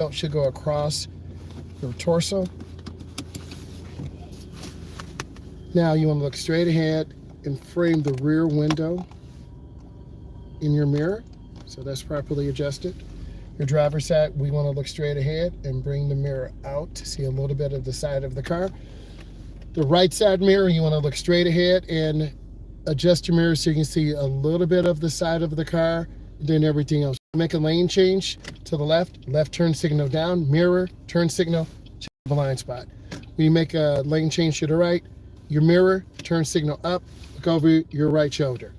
belt should go across your torso. Now you want to look straight ahead and frame the rear window in your mirror. So that's properly adjusted. Your driver's side, we want to look straight ahead and bring the mirror out to see a little bit of the side of the car. The right side mirror, you want to look straight ahead and adjust your mirror so you can see a little bit of the side of the car, then everything else. Make a lane change to the left turn signal down, mirror, turn signal, check the blind spot. When you make a lane change to the right, your mirror, turn signal up, look over your right shoulder.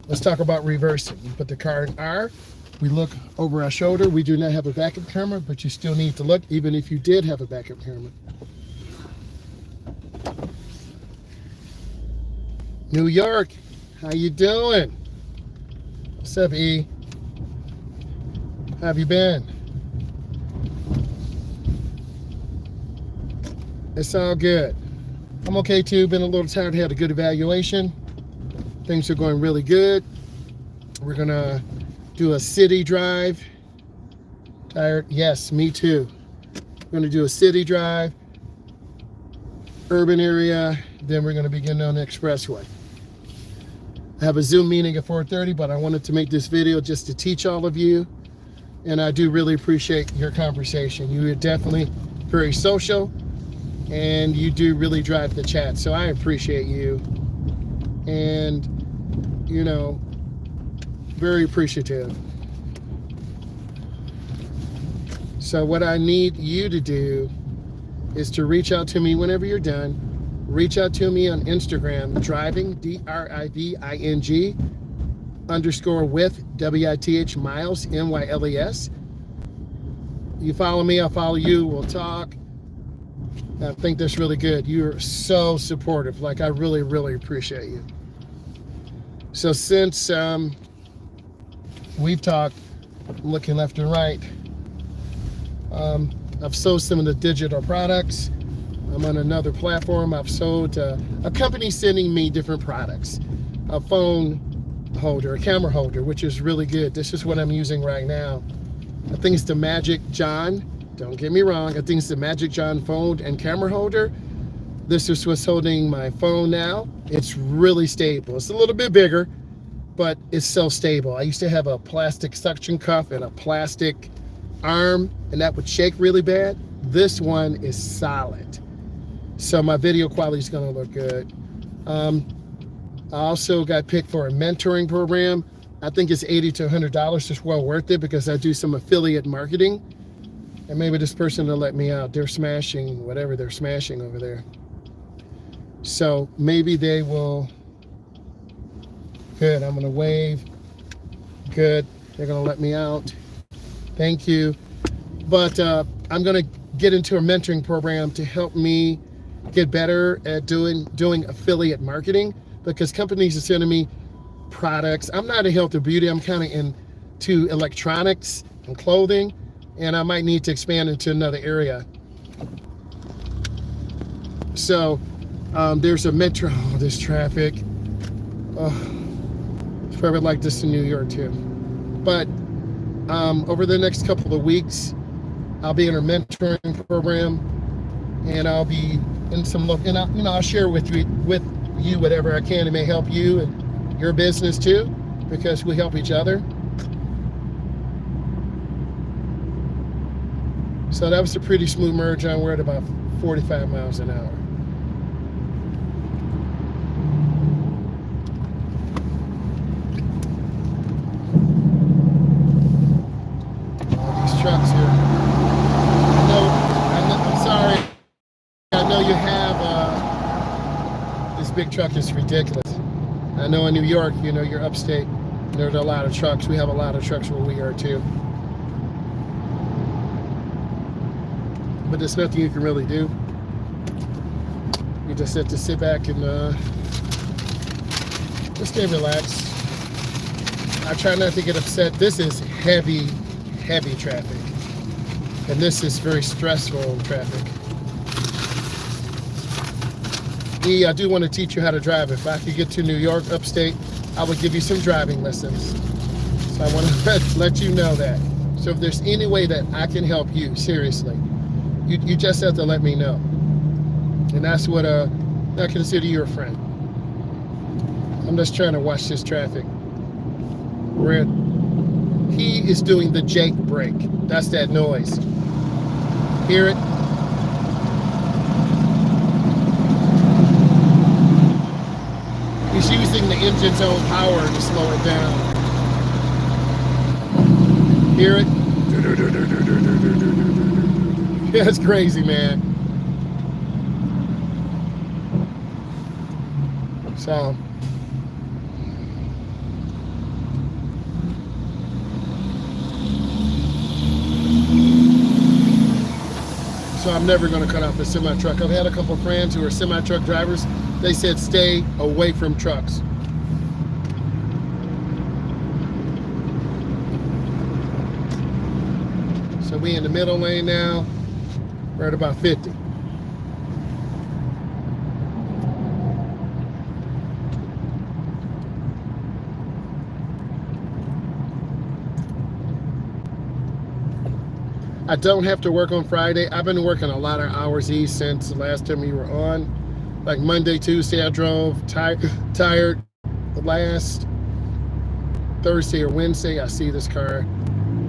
Let's talk about reversing. You put the car in R, we look over our shoulder. We do not have a backup camera, but you still need to look, even if you did have a backup camera. New York, how you doing? What's up, E? How have you been? It's all good. I'm okay too, been a little tired, had a good evaluation. Things are going really good. We're gonna do a city drive. Tired? Yes, me too. We're gonna do a city drive, urban area, then we're gonna begin on the expressway. I have a Zoom meeting at 4:30, but I wanted to make this video just to teach all of you. And I do really appreciate your conversation. You are definitely very social and you do really drive the chat. So I appreciate you. And, you know, very appreciative. So what I need you to do is to reach out to me whenever you're done. Reach out to me on Instagram, driving, DRIVING, _ with, WITH, Myles, MYLES. You follow me, I'll follow you, we'll talk. I think that's really good. You're so supportive. Like, I really, really appreciate you. So since we've talked, looking left and right, I've sold some of the digital products. I'm on another platform. I've sold a company sending me different products. A phone holder, a camera holder, which is really good. This is what I'm using right now. I think it's the Magic John. Don't get me wrong. I think it's the Magic John phone and camera holder. This is what's holding my phone now. It's really stable. It's a little bit bigger, but it's so stable. I used to have a plastic suction cup and a plastic arm, and that would shake really bad. This one is solid. So my video quality is going to look good. I also got picked for a mentoring program. I think it's $80 to $100. It's well worth it because I do some affiliate marketing. And maybe this person will let me out. They're smashing whatever they're smashing over there. So maybe they will. Good, I'm gonna wave. Good, they're gonna let me out. Thank you. But I'm gonna get into a mentoring program to help me get better at doing affiliate marketing, because companies are sending me products. I'm not in health or beauty. I'm kind of into electronics and clothing, and I might need to expand into another area. So there's a metro. Oh, there's traffic. Oh, it's probably like this in New York too. But over the next couple of weeks, I'll be in a mentoring program, and I'll be in some look, and I'll share with you whatever I can. It may help you and your business too, because we help each other. So that was a pretty smooth merge on. We're at about 45 miles an hour. All these trucks here. I'm sorry. I know you have, this big truck is ridiculous. I know in New York, you're upstate, there's a lot of trucks. We have a lot of trucks where we are too. But there's nothing you can really do. You just have to sit back and just stay relaxed. I try not to get upset. This is heavy traffic. And this is very stressful traffic. I do want to teach you how to drive. If I could get to New York, upstate, I would give you some driving lessons. So I want to let you know that. So if there's any way that I can help you, seriously, you just have to let me know. And that's what I consider you a friend. I'm just trying to watch this traffic. He is doing the Jake brake. That's that noise. Hear it? He's using the engine's own power to slow it down. Hear it? Yeah, it's crazy, man. So I'm never going to cut off the semi-truck. I've had a couple friends who are semi-truck drivers. They said stay away from trucks. So we in the middle lane now. We're at about 50. I don't have to work on Friday. I've been working a lot of hours east since the last time we were on. Like Monday, Tuesday, I drove tired. The last Thursday or Wednesday, I see this car.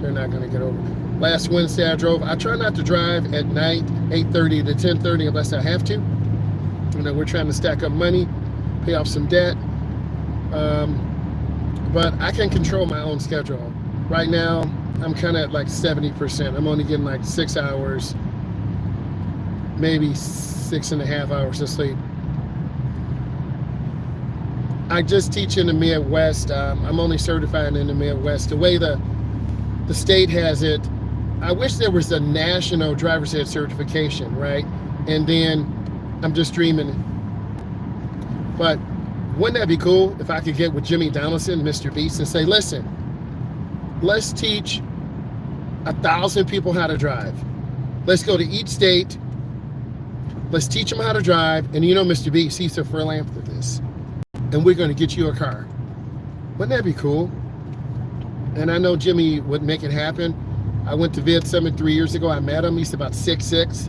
They're not going to get over. Last Wednesday, I drove. I try not to drive at night, 8:30 to 10:30, unless I have to. You know, we're trying to stack up money, pay off some debt. But I can control my own schedule. Right now, I'm kind of at like 70%. I'm only getting like 6 hours, maybe 6.5 hours of sleep. I just teach in the Midwest. I'm only certified in the Midwest. The way the state has it, I wish there was a national driver's ed certification, right? And then I'm just dreaming. But wouldn't that be cool if I could get with Jimmy Donaldson, Mr. Beast, and say, listen, let's teach 1,000 people how to drive. Let's go to each state. Let's teach them how to drive. And you know, Mr. Beast, he's a philanthropist. And we're going to get you a car. Wouldn't that be cool? And I know Jimmy would make it happen. I went to Vid Summit 3 years ago. I met him. He's about 6'6".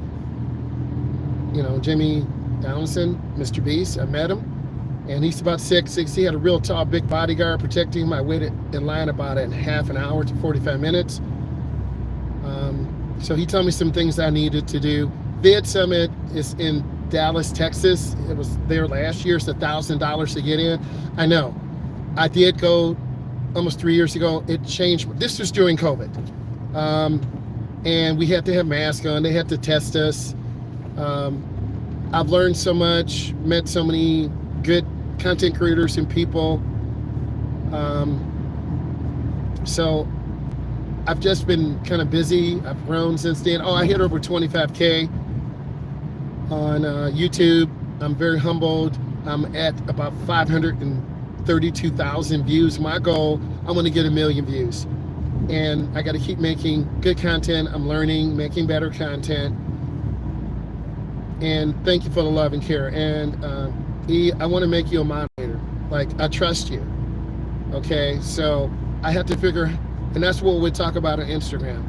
You know, Jimmy Donaldson, Mr. Beast. I met him. And he's about 6'6". He had a real tall, big bodyguard protecting him. I waited in line about a half an hour to 45 minutes. So he told me some things I needed to do. Vid Summit is in Dallas, Texas. It was there last year. It's $1,000 to get in. I know. I did go almost 3 years ago. It changed. This was during COVID. And we had to have masks on. They had to test us. I've learned so much, met so many good content creators and people. So I've just been kind of busy. I've grown since then. Oh, I hit over 25K on YouTube. I'm very humbled. I'm at about 532,000 views. My goal, I want to get 1 million views. And I got to keep making good content. I'm learning, making better content. And thank you for the love and care. And E, I want to make you a moderator. Like, I trust you. Okay, so I have to figure, and that's what we talk about on Instagram.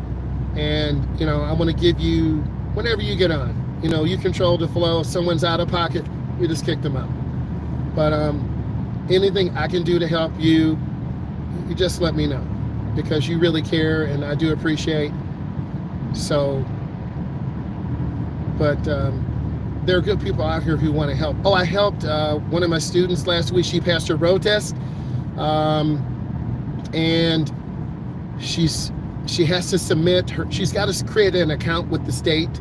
And, you know, I want to give you, whenever you get on, you know, you control the flow. If someone's out of pocket, you just kick them out. But anything I can do to help you, you just let me know, because you really care and I do appreciate. So, but there are good people out here who want to help. Oh, I helped one of my students last week. She passed her road test. And she has to submit her, she's got to create an account with the state.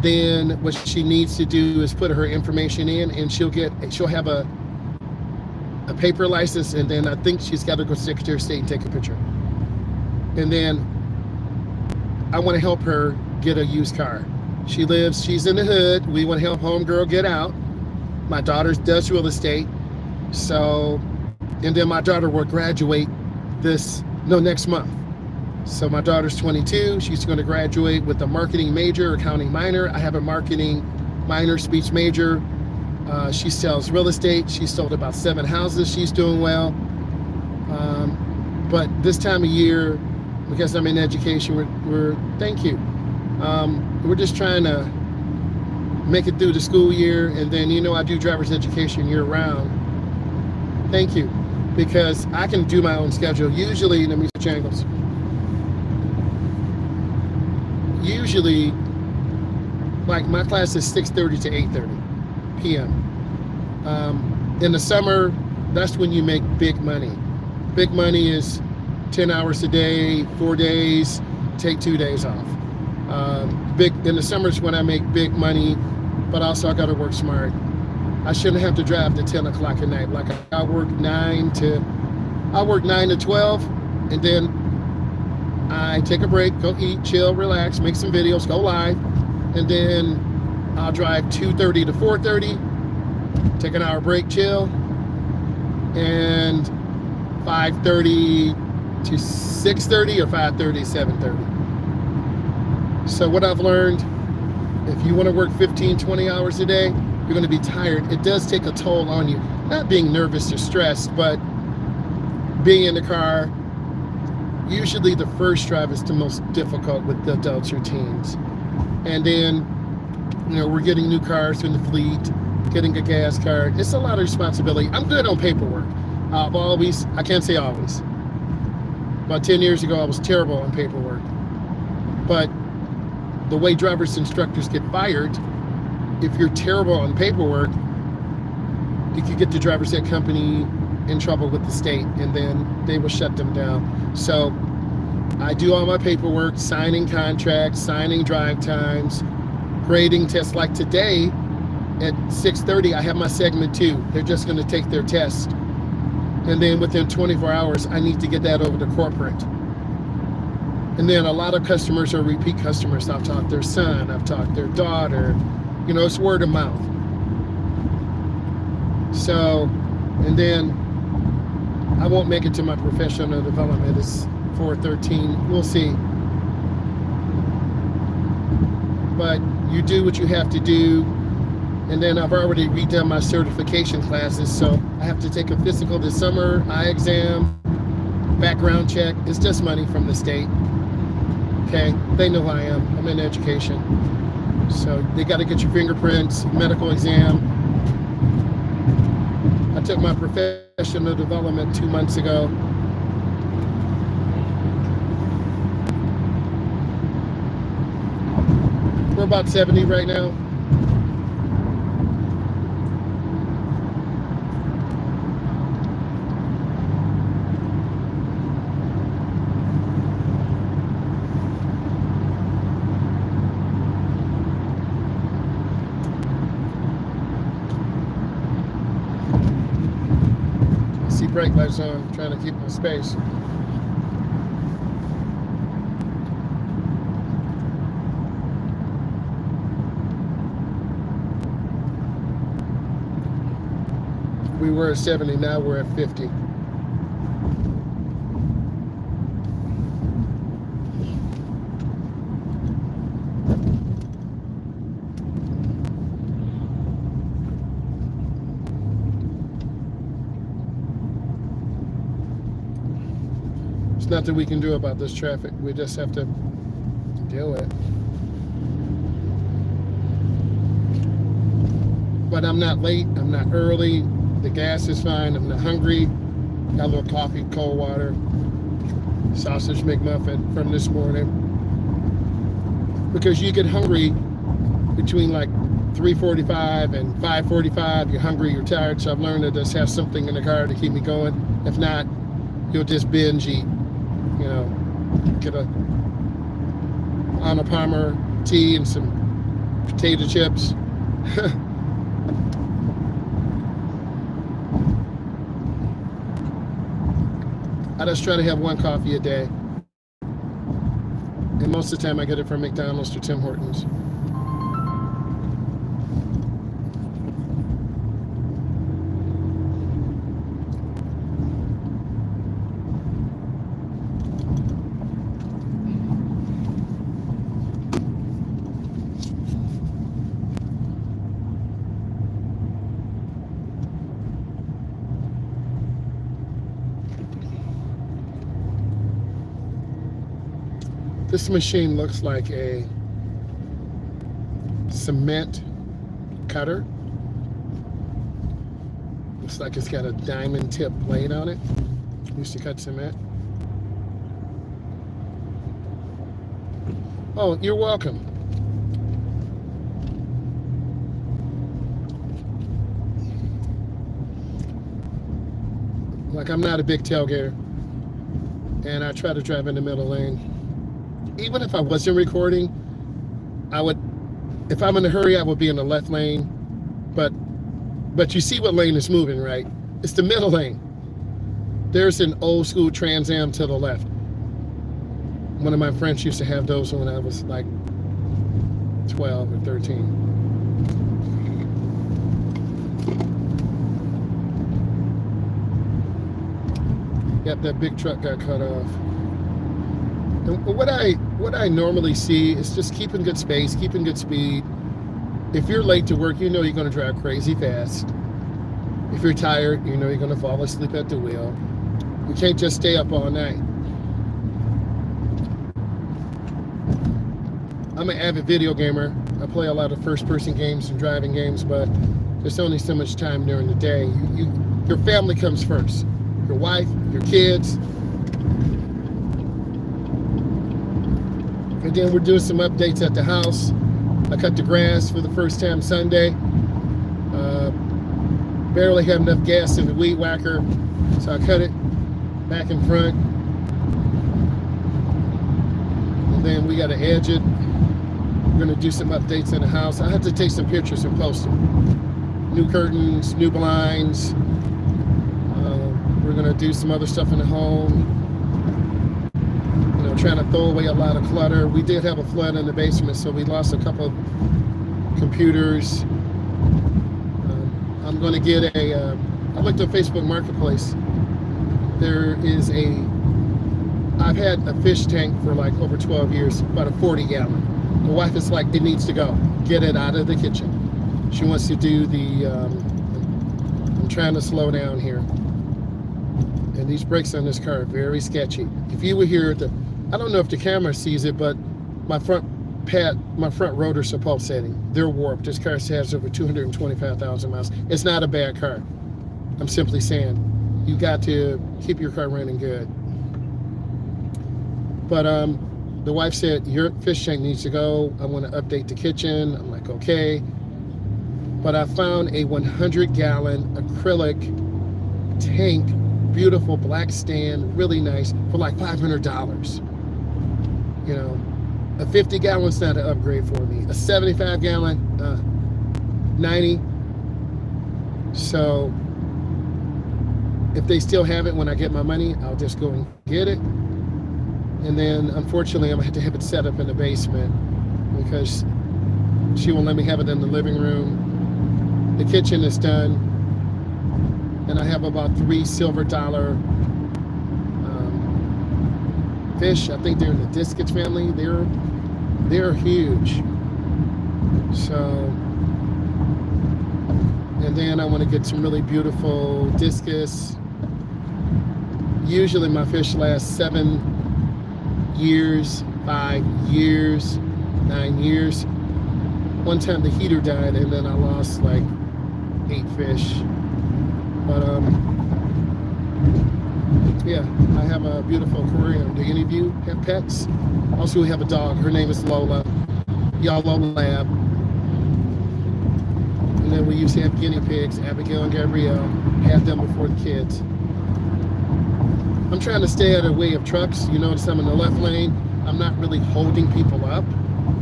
Then what she needs to do is put her information in, and she'll have a paper license, and then I think she's got to go to Secretary of State and take a picture. And then I want to help her get a used car. She's in the hood. We want to help homegirl get out. My daughter does real estate. So, and then my daughter will graduate next month. So my daughter's 22. She's going to graduate with a marketing major, accounting minor. I have a marketing minor, speech major. She sells real estate. She sold about 7 houses. She's doing well. But this time of year, because I'm in education. Thank you. We're just trying to make it through the school year, and then I do driver's education year round. Thank you, because I can do my own schedule. Usually, let me switch angles. Usually, like my class is 6:30 to 8:30 p.m. In the summer, that's when you make big money. Big money is 10 hours a day, 4 days, take 2 days off. In the summers when I make big money, but also I got to work smart. I shouldn't have to drive to 10 o'clock at night. Like I work 9 to 12, and then I take a break, go eat, chill, relax, make some videos, go live, and then I'll drive 2:30 to 4:30, take an hour break, chill, and 5:30 to 6:30 or 5:30 to 7:30. So what I've learned, if you want to work 15, 20 hours a day, you're going to be tired. It does take a toll on you. Not being nervous or stressed, but being in the car. Usually the first drive is the most difficult with the adults or teens. And then, we're getting new cars in the fleet, getting a gas card. It's a lot of responsibility. I'm good on paperwork. I can't say always. About 10 years ago, I was terrible on paperwork. But the way driver's instructors get fired, if you're terrible on paperwork, you could get the driver's ed company in trouble with the state, and then they will shut them down. So I do all my paperwork, signing contracts, signing drive times, grading tests. Like today at 6:30, I have my segment 2. They're just going to take their test. And then within 24 hours, I need to get that over to corporate. And then a lot of customers are repeat customers. I've taught their son, I've taught their daughter. It's word of mouth. So, and then I won't make it to my professional development. It's 413. We'll see. But you do what you have to do. And then I've already redone my certification classes. So I have to take a physical this summer, eye exam, background check. It's just money from the state. Okay, they know who I am. I'm in education. So they got to get your fingerprints, medical exam. I took my professional development 2 months ago. We're about 70 right now. Brake lights on, trying to keep my space. We were at 70, now we're at 50. There's nothing we can do about this traffic. We just have to deal with it. But I'm not late, I'm not early, the gas is fine, I'm not hungry. Got a little coffee, cold water, sausage McMuffin from this morning. Because you get hungry between like 3:45 and 5:45, you're hungry, you're tired, so I've learned to just have something in the car to keep me going. If not, you'll just binge eat. Get a Anna Palmer tea and some potato chips. I just try to have one coffee a day. And most of the time I get it from McDonald's or Tim Hortons. This machine looks like a cement cutter. Looks like it's got a diamond tip blade on it. Used to cut cement. Oh, you're welcome. Like, I'm not a big tailgater, and I try to drive in the middle lane. Even if I wasn't recording, I would, if I'm in a hurry, I would be in the left lane. But you see what lane is moving, right? It's the middle lane. There's an old school Trans Am to the left. One of my friends used to have those when I was like 12 or 13. Yep, that big truck got cut off. And what I normally see is just keeping good space, keeping good speed. If you're late to work, you know you're going to drive crazy fast. If you're tired, you know you're going to fall asleep at the wheel. You can't just stay up all night. I'm an avid video gamer. I play a lot of first-person games and driving games, but there's only so much time during the day. Your family comes first. Your wife, your kids. And then we're doing some updates at the house. I cut the grass for the first time Sunday. Barely have enough gas in the weed whacker, so I cut it back in front. And then we got to edge it. We're going to do some updates in the house. I have to take some pictures and post them. New curtains, new blinds. We're going to do some other stuff in the home. You know, trying to throw away a lot of clutter. We did have a flood in the basement, so we lost a couple of computers. I'm going to get I looked at Facebook Marketplace. I've had a fish tank for like over 12 years, about a 40-gallon. My wife is like, it needs to go. Get it out of the kitchen. She wants to do I'm trying to slow down here. And these brakes on this car are very sketchy. If you were here, I don't know if the camera sees it, but my front rotors are pulsating. They're warped. This car has over 225,000 miles. It's not a bad car. I'm simply saying, you got to keep your car running good. But the wife said, your fish tank needs to go. I want to update the kitchen. I'm like, okay. But I found a 100-gallon acrylic tank, beautiful black stand, really nice, for like $500. You know, a 50-gallon's not an upgrade for me. A 75-gallon, 90. So if they still have it when I get my money, I'll just go and get it. And then, unfortunately, I'm going to have to have it set up in the basement because she won't let me have it in the living room. The kitchen is done. And I have about 3 silver dollar fish. I think they're in the discus family. They're huge. So, and then I want to get some really beautiful discus. Usually my fish last 7 years, 5 years, 9 years. One time the heater died and then I lost like 8 fish. But yeah, I have a beautiful aquarium. Do any of you have pets? Also, we have a dog. Her name is Lola. Yellow Lab. And then we used to have guinea pigs, Abigail and Gabrielle. Had them before the kids. I'm trying to stay out of the way of trucks. You notice I'm in the left lane. I'm not really holding people up.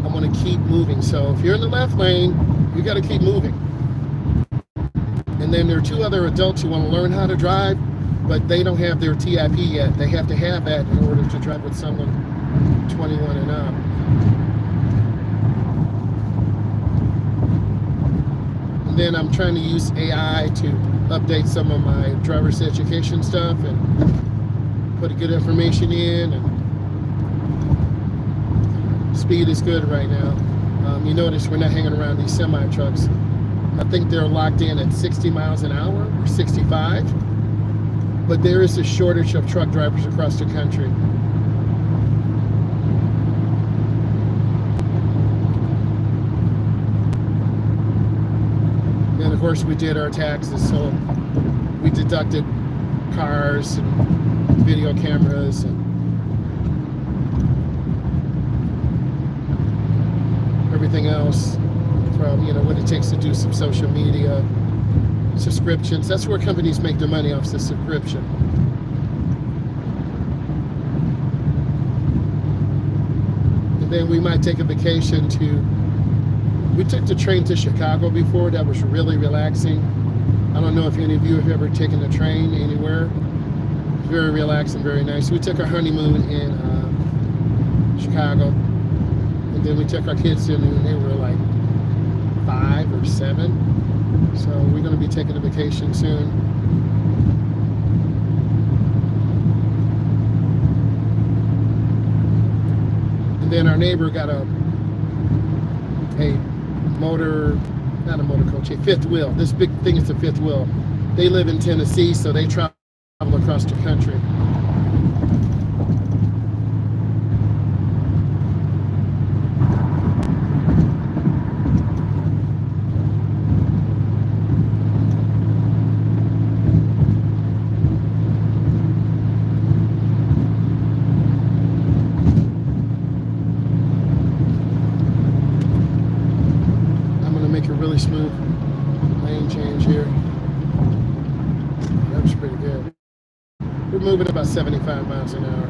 I want to keep moving. So if you're in the left lane, you got to keep moving. And then there are 2 other adults who want to learn how to drive, but they don't have their TIP yet. They have to have that in order to drive with someone 21 and up. And then I'm trying to use AI to update some of my driver's education stuff and put good information in. And speed is good right now. You notice we're not hanging around these semi trucks. I think they're locked in at 60 miles an hour or 65. But there is a shortage of truck drivers across the country. course, we did our taxes, so we deducted cars and video cameras and everything else from, you know, what it takes to do some social media, subscriptions. That's where companies make their money off the subscription. And then we might take a vacation we took the train to Chicago before. That was really relaxing. I don't know if any of you have ever taken a train anywhere. Very relaxing, very nice. We took our honeymoon in Chicago. And then we took our kids in and they were like 5 or 7. So we're going to be taking a vacation soon. And then our neighbor got a not a motor coach, a fifth wheel. This big thing is a fifth wheel. They live in Tennessee, so they travel across the country. Really smooth lane change here. That was pretty good. We're moving about 75 miles an hour.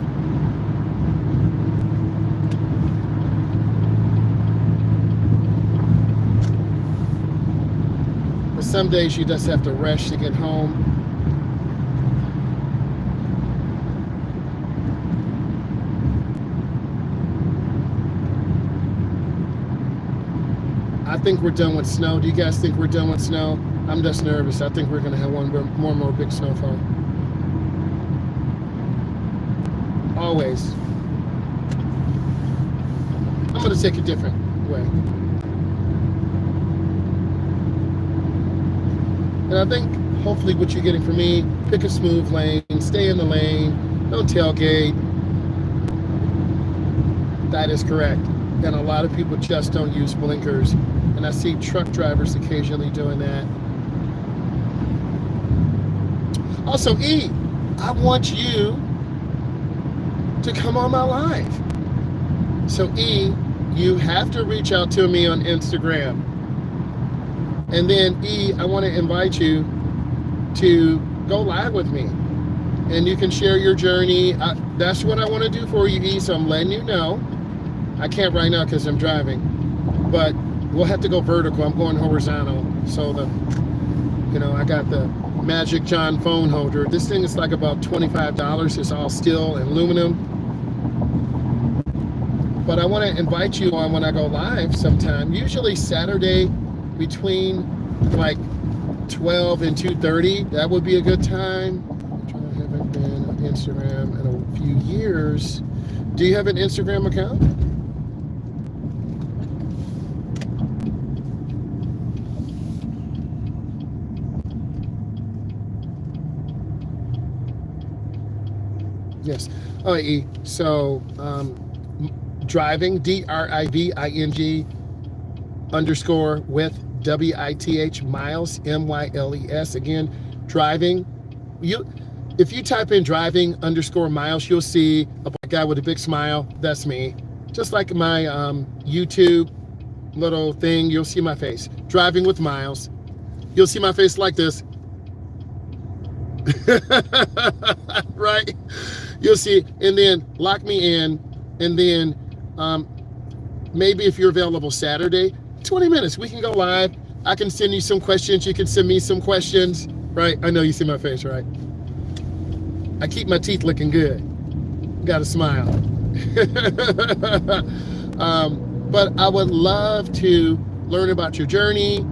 But some days you just have to rush to get home. I think we're done with snow. Do you guys think we're done with snow? I'm just nervous. I think we're going to have more and more big snowfall. Always. I'm going to take a different way. And I think hopefully what you're getting from me, pick a smooth lane, stay in the lane, don't tailgate. That is correct. And a lot of people just don't use blinkers. And I see truck drivers occasionally doing that. Also, E, I want you to come on my live. So E, you have to reach out to me on Instagram. And then E, I want to invite you to go live with me. And you can share your journey. That's what I want to do for you, E, so I'm letting you know. I can't right now because I'm driving. But we'll have to go vertical. I'm going horizontal. So I got the Magic John phone holder. This thing is like about $25. It's all steel and aluminum. But I want to invite you on when I go live sometime. Usually Saturday between like 12 and 2:30. That would be a good time. I haven't been on Instagram in a few years. Do you have an Instagram account? Yes. All right, E. So, driving, DRIVING _ with WITH, Myles, MYLES. Again, driving. If you type in driving _ Myles, you'll see a black guy with a big smile. That's me. Just like my YouTube little thing, you'll see my face. Driving with Myles. You'll see my face like this. Right? You'll see, and then lock me in, and then maybe if you're available Saturday, 20 minutes, we can go live. I can send you some questions. You can send me some questions, right? I know you see my face, right? I keep my teeth looking good. Got a smile. But I would love to learn about your journey.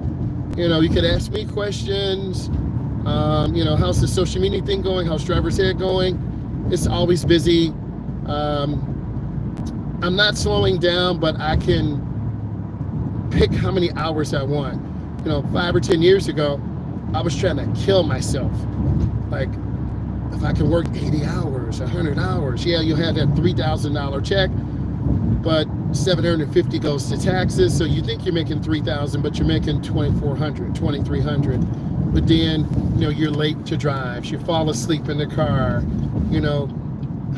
You could ask me questions. How's the social media thing going? How's Driver's Ed going? It's always busy. I'm not slowing down, but I can pick how many hours I want. 5 or 10 years ago, I was trying to kill myself. Like, if I can work 80 hours, 100 hours, yeah, you had that $3,000 check, but $750 goes to taxes. So you think you're making $3,000, but you're making $2,400, $2,300. But then, you know, you're late to drives, you fall asleep in the car, you know,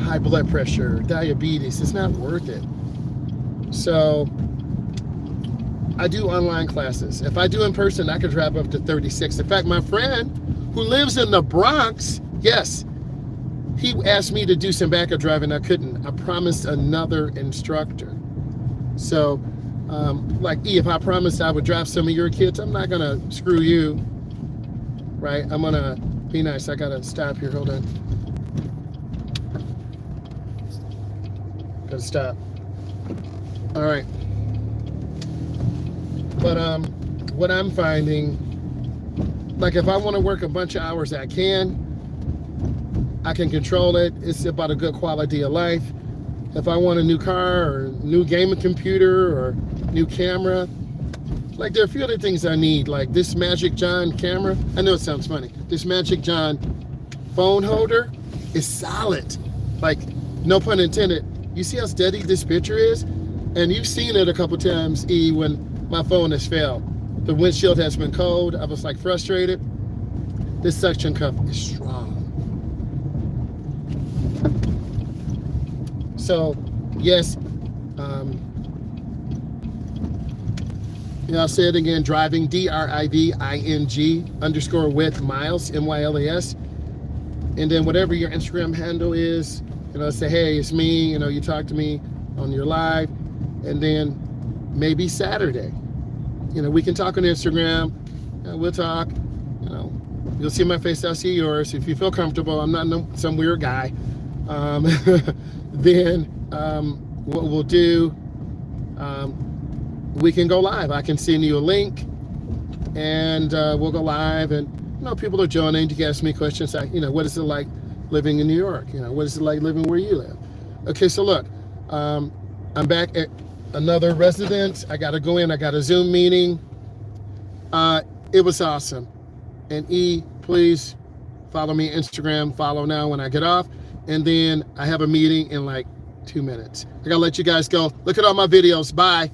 high blood pressure, diabetes. It's not worth it. So I do online classes. If I do in person, I could drive up to 36. In fact, my friend who lives in the Bronx, yes, he asked me to do some backup driving. I couldn't. I promised another instructor. So, like E, if I promised I would drive some of your kids, I'm not gonna screw you, right? I'm gonna be nice. I gotta stop here. Hold on. Gotta stop. All right. But what I'm finding, like if I want to work a bunch of hours, I can control it. It's about a good quality of life. If I want a new car or new gaming computer or new camera, like there are a few other things I need, like this Magic John camera. I know it sounds funny. This Magic John phone holder is solid. Like, no pun intended. You see how steady this picture is? And you've seen it a couple times, E, when my phone has failed. The windshield has been cold. I was like frustrated. This suction cup is strong. So, yes, I'll say it again, driving, driving _ Myles, MYLAS. And then whatever your Instagram handle is, you know, say, hey, it's me, you know, you talk to me on your live. And then maybe Saturday, you know, we can talk on Instagram, we'll talk, you know, you'll see my face, I'll see yours. If you feel comfortable, I'm not some weird guy. Then what we'll do, we can go live. I can send you a link and we'll go live, and you know, people are joining. You can ask me questions like, you know, what is it like living in New York? You know, what is it like living where you live? Okay, so look, I'm back at another residence. I gotta go in, I got a Zoom meeting. It was awesome. And E, please follow me on Instagram, follow now when I get off. And then I have a meeting in like 2 minutes. I gotta let you guys go. Look at all my videos. Bye.